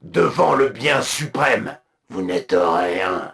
Devant le bien suprême, vous n'êtes rien.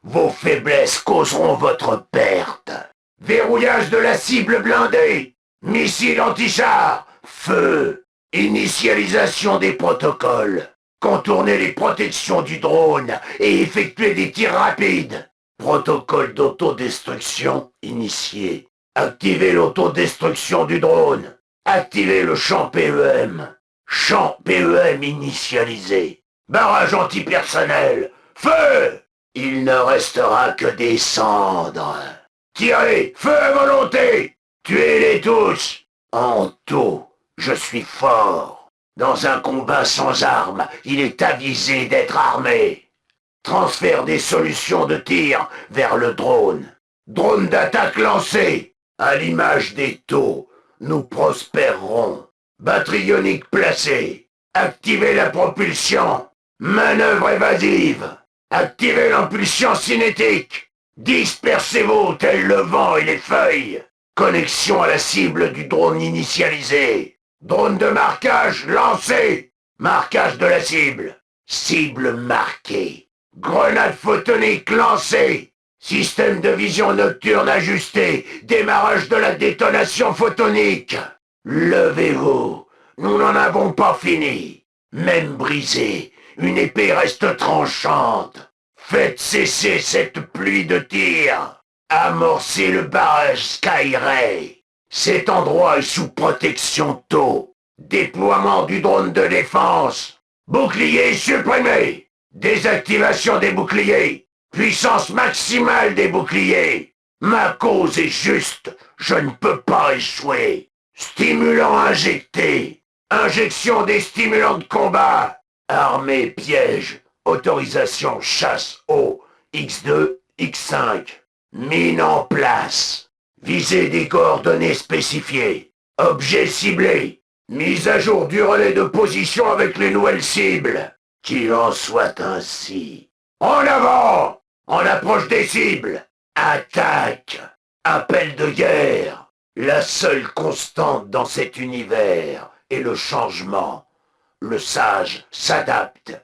Vos faiblesses causeront votre perte. Verrouillage de la cible blindée. Missile anti-char. Feu. Initialisation des protocoles. Contourner les protections du drone et effectuer des tirs rapides. Protocole d'autodestruction initié. Activez l'autodestruction du drone. Activez le champ PEM. Champ PEM initialisé. Barrage antipersonnel. Feu! Il ne restera que des cendres. Tirez! Feu à volonté! Tuez-les tous! En tout, je suis fort. Dans un combat sans armes, il est avisé d'être armé. Transfert des solutions de tir vers le drone. Drone d'attaque lancé. À l'image des taux, nous prospérerons. Batterie ionique placée. Activez la propulsion. Manœuvre évasive. Activez l'impulsion cinétique. Dispersez-vous tel le vent et les feuilles. Connexion à la cible du drone initialisé. Drone de marquage lancé. Marquage de la cible. Cible marquée. Grenade photonique lancée. Système de vision nocturne ajusté. Démarrage de la détonation photonique. Levez-vous. Nous n'en avons pas fini. Même brisée, une épée reste tranchante. Faites cesser cette pluie de tirs. Amorcez le barrage Skyray. Cet endroit est sous protection tôt. Déploiement du drone de défense. Bouclier supprimé. Désactivation des boucliers. Puissance maximale des boucliers. Ma cause est juste. Je ne peux pas échouer. Stimulant injecté. Injection des stimulants de combat. Armée piège. Autorisation chasse eau. X2, X5. Mine en place. Visée des coordonnées spécifiées. Objet ciblé. Mise à jour du relais de position avec les nouvelles cibles. Qu'il en soit ainsi. En avant! En approche des cibles. Attaque. Appel de guerre. La seule constante dans cet univers est le changement. Le sage s'adapte.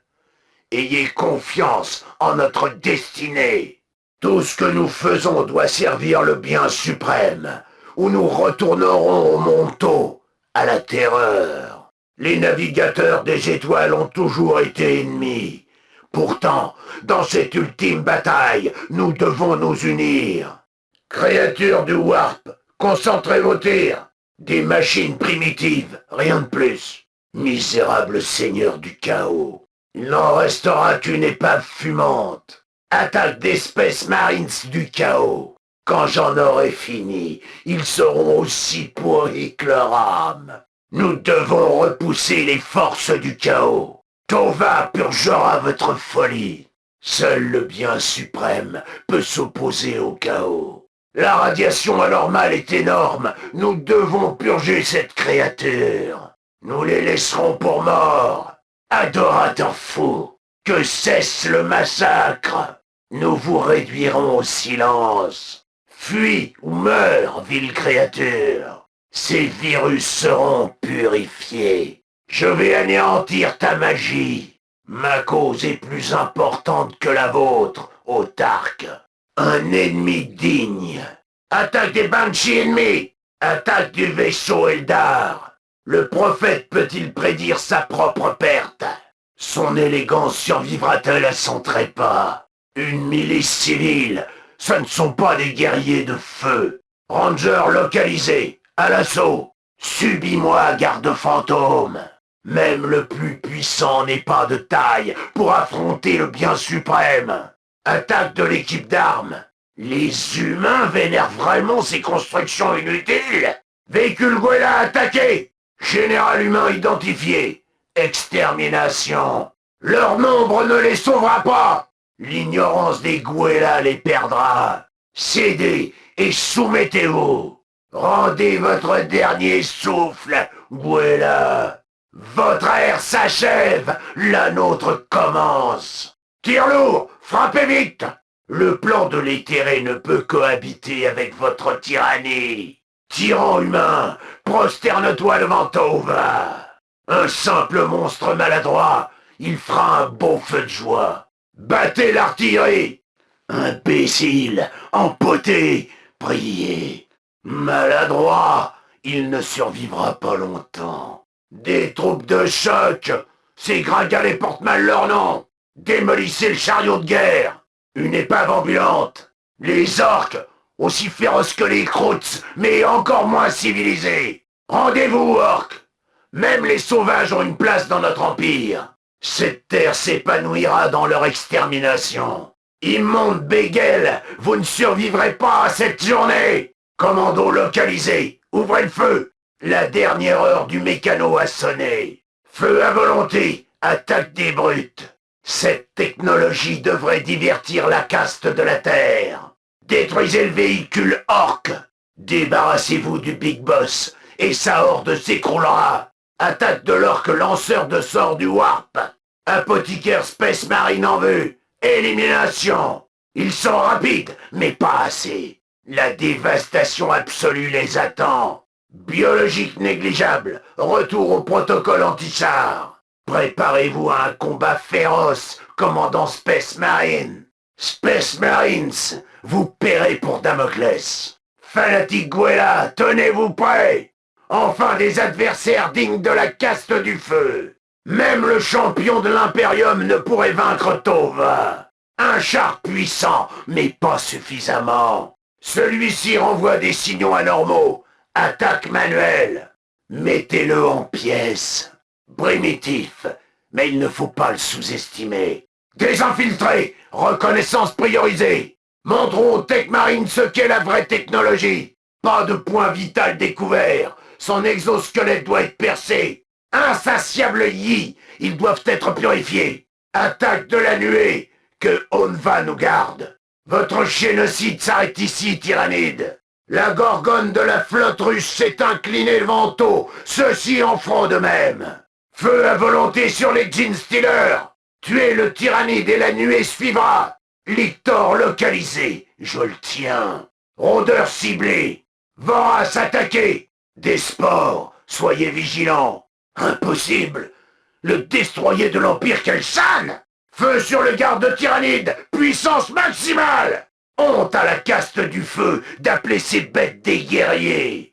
Ayez confiance en notre destinée. Tout ce que nous faisons doit servir le bien suprême, ou nous retournerons au Monto, à la terreur. Les navigateurs des étoiles ont toujours été ennemis. Pourtant, dans cette ultime bataille, nous devons nous unir. Créatures du Warp, concentrez vos tirs. Des machines primitives, rien de plus. Misérable seigneur du chaos. Il n'en restera qu'une épave fumante. Attaque d'espèces marines du chaos. Quand j'en aurai fini, ils seront aussi pourris que leur âme. Nous devons repousser les forces du chaos. Tova purgera votre folie. Seul le bien suprême peut s'opposer au chaos. La radiation anormale est énorme. Nous devons purger cette créature. Nous les laisserons pour morts. Adorateur fou, que cesse le massacre. Nous vous réduirons au silence. Fuis ou meurs, ville créature. Ces virus seront purifiés. Je vais anéantir ta magie. Ma cause est plus importante que la vôtre, autarque. Un ennemi digne. Attaque des Banshees ennemis. Attaque du vaisseau Eldar. Le prophète peut-il prédire sa propre perte? Son élégance survivra-t-elle à son trépas? Une milice civile, ce ne sont pas des guerriers de feu. Ranger localisé, à l'assaut. Subis-moi, garde fantôme. Même le plus puissant n'est pas de taille pour affronter le bien suprême. Attaque de l'équipe d'armes. Les humains vénèrent vraiment ces constructions inutiles. Véhicule Gwella attaqué. Général humain identifié. Extermination. Leur nombre ne les sauvera pas. L'ignorance des Gwella les perdra. Cédez et soumettez-vous. Rendez votre dernier souffle, Gwella. Votre ère s'achève, la nôtre commence. Tire lourd, frappez vite. Le plan de l'éthéré ne peut cohabiter avec votre tyrannie. Tyran humain, prosterne-toi devant Tova. Un simple monstre maladroit il fera un beau feu de joie. Battez l'artillerie! Imbécile, empoté, priez. Maladroit, il ne survivra pas longtemps. Des troupes de choc, ces gringalets portent mal leur nom. Démolissez le chariot de guerre. Une épave ambulante. Les orques, aussi féroces que les Krauts, mais encore moins civilisés. Rendez-vous, orques. Même les sauvages ont une place dans notre empire. Cette terre s'épanouira dans leur extermination. Immonde Béguel, vous ne survivrez pas à cette journée. Commando localisé, ouvrez le feu. La dernière heure du mécano a sonné. Feu à volonté, attaque des brutes. Cette technologie devrait divertir la caste de la Terre. Détruisez le véhicule orc. Débarrassez-vous du Big Boss et sa horde s'écroulera. Attaque de l'orque lanceur de sorts du Warp. Apothicaire Space Marine en vue. Élimination. Ils sont rapides, mais pas assez. La dévastation absolue les attend. Biologique négligeable. Retour au protocole anti-char. Préparez-vous à un combat féroce, commandant Space Marine. Space Marines, vous paierez pour Damoclès. Fanatique Guella, tenez-vous prêts. Enfin des adversaires dignes de la caste du feu. Même le champion de l'Imperium ne pourrait vaincre Tova. Un char puissant, mais pas suffisamment. Celui-ci renvoie des signaux anormaux. Attaque manuelle. Mettez-le en pièces. Primitif, mais il ne faut pas le sous-estimer. Des infiltrés, reconnaissance priorisée. Montrons aux Tech Marines ce qu'est la vraie technologie. Pas de point vital découvert. Son exosquelette doit être percé. Insatiable Yi, ils doivent être purifiés. Attaque de la nuée, que Onva nous garde. Votre génocide s'arrête ici, tyrannide. La gorgone de la flotte russe s'est inclinée devant eux, ceux-ci en feront de même. Feu à volonté sur les Gene Stealers. Tuez le tyrannide et la nuée suivra. Lictor localisé, je le tiens. Rôdeur ciblé. Vorace attaqué. Des sports, soyez vigilants. Impossible. Le destroyer de l'Empire Kelshan. Feu sur le garde de tyrannide. Puissance maximale. Honte à la caste du feu d'appeler ces bêtes des guerriers.